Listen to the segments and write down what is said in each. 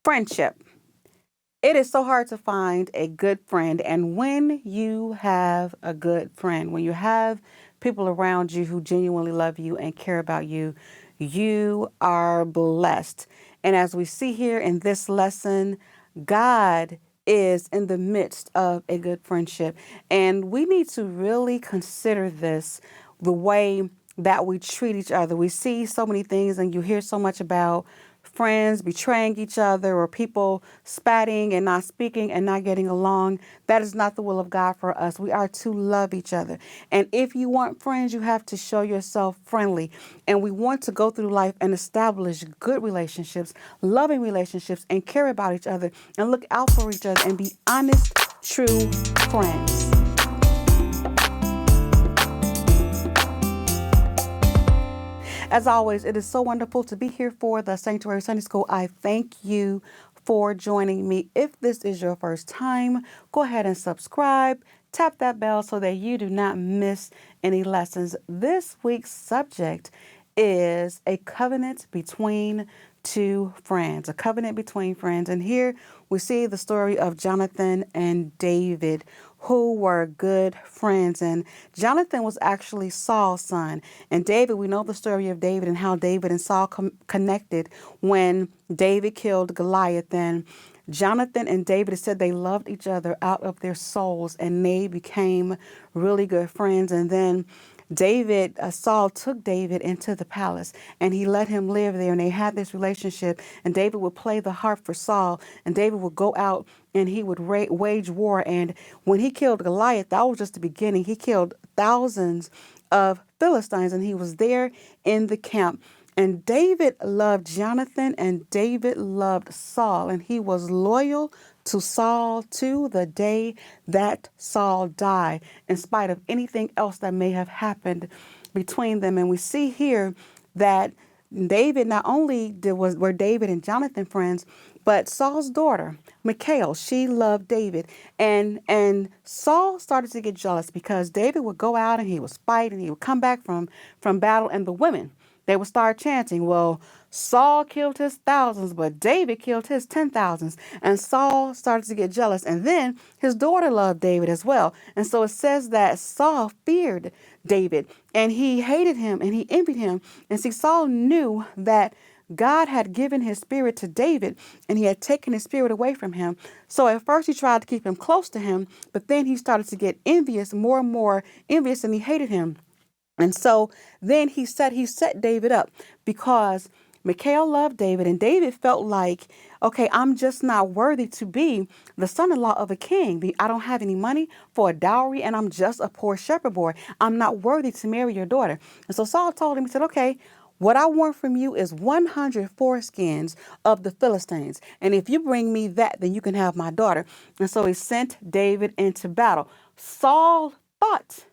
Friendship. It is so hard to find a good friend. And when you have a good friend, when you have people around you who genuinely love you and care about you, you are blessed. And as we see here in this lesson, God is in the midst of a good friendship. And we need to really consider this the way that we treat each other. We see so many things and you hear so much about friends betraying each other or people spatting and not speaking and not getting along. That is not the will of God for us. We are to love each other. And if you want friends, you have to show yourself friendly. And we want to go through life and establish good relationships, loving relationships, and care about each other and look out for each other and be honest, true friends. As always, it is so wonderful to be here for the Sanctuary Sunday School. I thank you for joining me. If this is your first time, go ahead and subscribe. Tap that bell so that you do not miss any lessons. This week's subject is a covenant between two friends, a covenant between friends. And here we see the story of Jonathan and David, who were good friends. And Jonathan was actually Saul's son. And David, we know the story of David and how David and Saul connected when David killed Goliath. And Jonathan and David said they loved each other out of their souls and they became really good friends. And then Saul took David into the palace and he let him live there and they had this relationship and David would play the harp for Saul and David would go out and he would wage war. And when he killed Goliath, that was just the beginning. He killed thousands of Philistines and he was there in the camp. And David loved Jonathan and David loved Saul and he was loyal to Saul to the day that Saul died, in spite of anything else that may have happened between them. And we see here that David, not only were David and Jonathan friends, but Saul's daughter, Michal, she loved David. And Saul started to get jealous because David would go out and he would fight and he would come back from battle and the women, they would start chanting, well, Saul killed his thousands, but David killed his 10,000s. And Saul started to get jealous. And then his daughter loved David as well. And so it says that Saul feared David and he hated him and he envied him. And see, Saul knew that God had given his spirit to David and he had taken his spirit away from him. So at first he tried to keep him close to him, but then he started to get envious, more and more envious, and he hated him. And so then he set David up because Michal loved David and David felt like, okay, I'm just not worthy to be the son-in-law of a king. I don't have any money for a dowry and I'm just a poor shepherd boy. I'm not worthy to marry your daughter. And so Saul told him, he said, okay, what I want from you is 100 foreskins of the Philistines. And if you bring me that, then you can have my daughter. And so he sent David into battle. Saul thought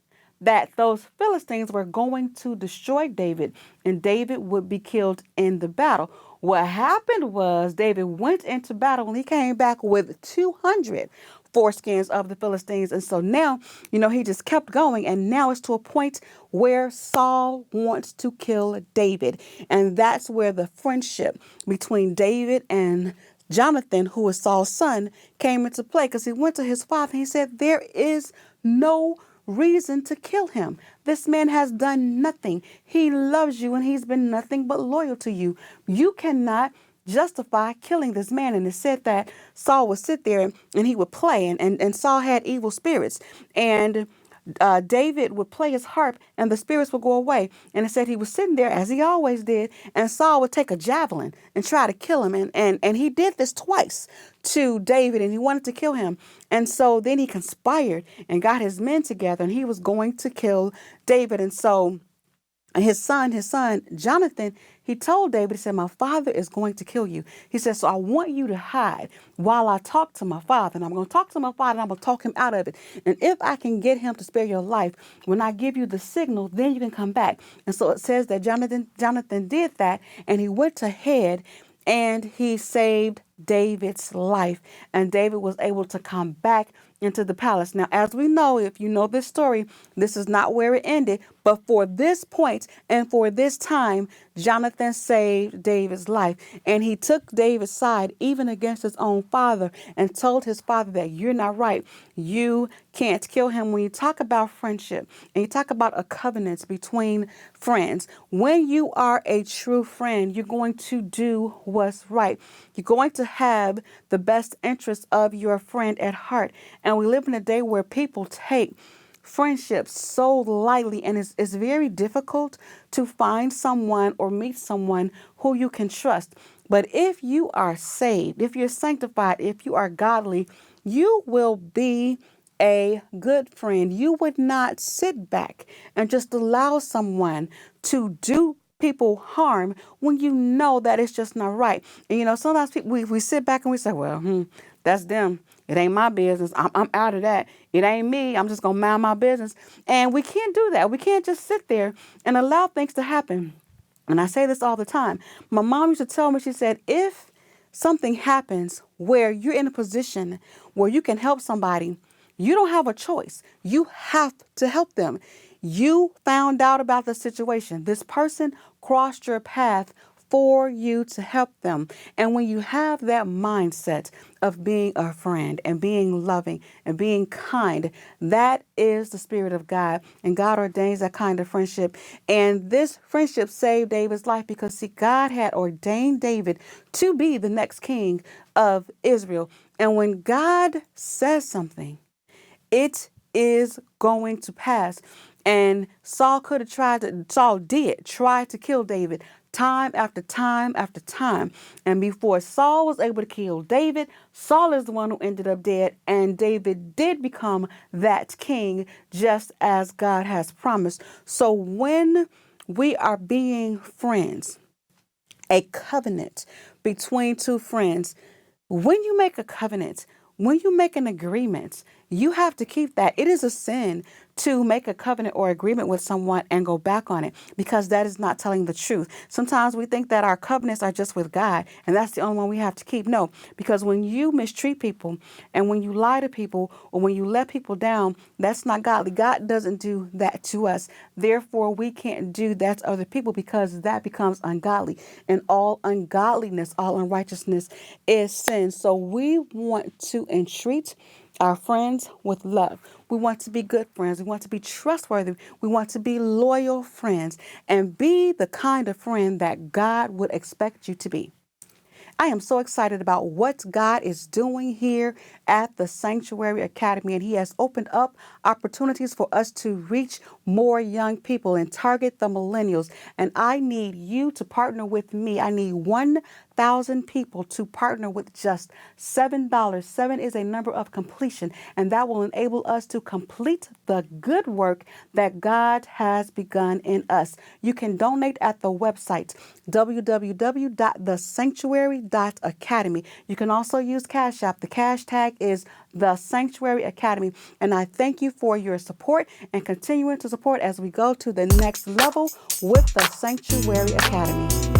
that those Philistines were going to destroy David and David would be killed in the battle. What happened was David went into battle and he came back with 200 foreskins of the Philistines. And so now, he just kept going. And now it's to a point where Saul wants to kill David. And that's where the friendship between David and Jonathan, who is Saul's son, came into play because he went to his father and he said, there is no reason to kill him. This man has done nothing. He loves you and he's been nothing but loyal to you. You cannot justify killing this man. And it said that Saul would sit there and he would play and Saul had evil spirits and David would play his harp and the spirits would go away. And it said he was sitting there as he always did. And Saul would take a javelin and try to kill him. And he did this twice to David and he wanted to kill him. And so then he conspired and got his men together and he was going to kill David. And so his son, Jonathan, he told David, he said, my father is going to kill you. He said, so I want you to hide while I talk to my father. And I'm going to talk to my father and I'm going to talk him out of it. And if I can get him to spare your life, when I give you the signal, then you can come back. And so it says that Jonathan did that and he went ahead and he saved David's life, and David was able to come back into the palace. Now, as we know, if you know this story, this is not where it ended, but for this point and for this time, Jonathan saved David's life, and he took David's side even against his own father and told his father that you're not right. You can't kill him. When you talk about friendship and you talk about a covenant between friends, when you are a true friend, you're going to do what's right. You're going to have the best interest of your friend at heart. And we live in a day where people take friendship so lightly, and it's very difficult to find someone or meet someone who you can trust. But if you are saved, if you're sanctified, if you are godly, you will be a good friend. You would not sit back and just allow someone to do people harm when you know that it's just not right. And sometimes we sit back and we say, well, that's them. It ain't my business. I'm out of that. It ain't me. I'm just going to mind my business. And we can't do that. We can't just sit there and allow things to happen. And I say this all the time. My mom used to tell me, she said, if something happens where you're in a position where you can help somebody, you don't have a choice. You have to help them. You found out about the situation. This person crossed your path for you to help them. And when you have that mindset of being a friend and being loving and being kind, that is the Spirit of God. And God ordains that kind of friendship. And this friendship saved David's life because, see, God had ordained David to be the next king of Israel. And when God says something, it is going to pass. And Saul did try to kill David time after time after time. And before Saul was able to kill David, Saul is the one who ended up dead. And David did become that king just as God has promised. So when we are being friends, a covenant between two friends, when you make a covenant, when you make an agreement, you have to keep that. It is a sin to make a covenant or agreement with someone and go back on it, because that is not telling the truth. Sometimes we think that our covenants are just with God and that's the only one we have to keep. No, because when you mistreat people and when you lie to people or when you let people down, that's not godly. God doesn't do that to us. Therefore, we can't do that to other people, because that becomes ungodly. And all ungodliness, all unrighteousness is sin. So we want to entreat our friends with love. We want to be good friends. We want to be trustworthy. We want to be loyal friends and be the kind of friend that God would expect you to be. I am so excited about what God is doing here at the Sanctuary Academy, and He has opened up opportunities for us to reach more young people and target the millennials. And I need you to partner with me. I need 1,000 people to partner with just $7. 7 is a number of completion, and that will enable us to complete the good work that God has begun in us. You can donate at the website www.thesanctuary.academy. You can also use Cash App. The cash tag is The Sanctuary Academy. And I thank you for your support and continuing to support as we go to the next level with the Sanctuary Academy.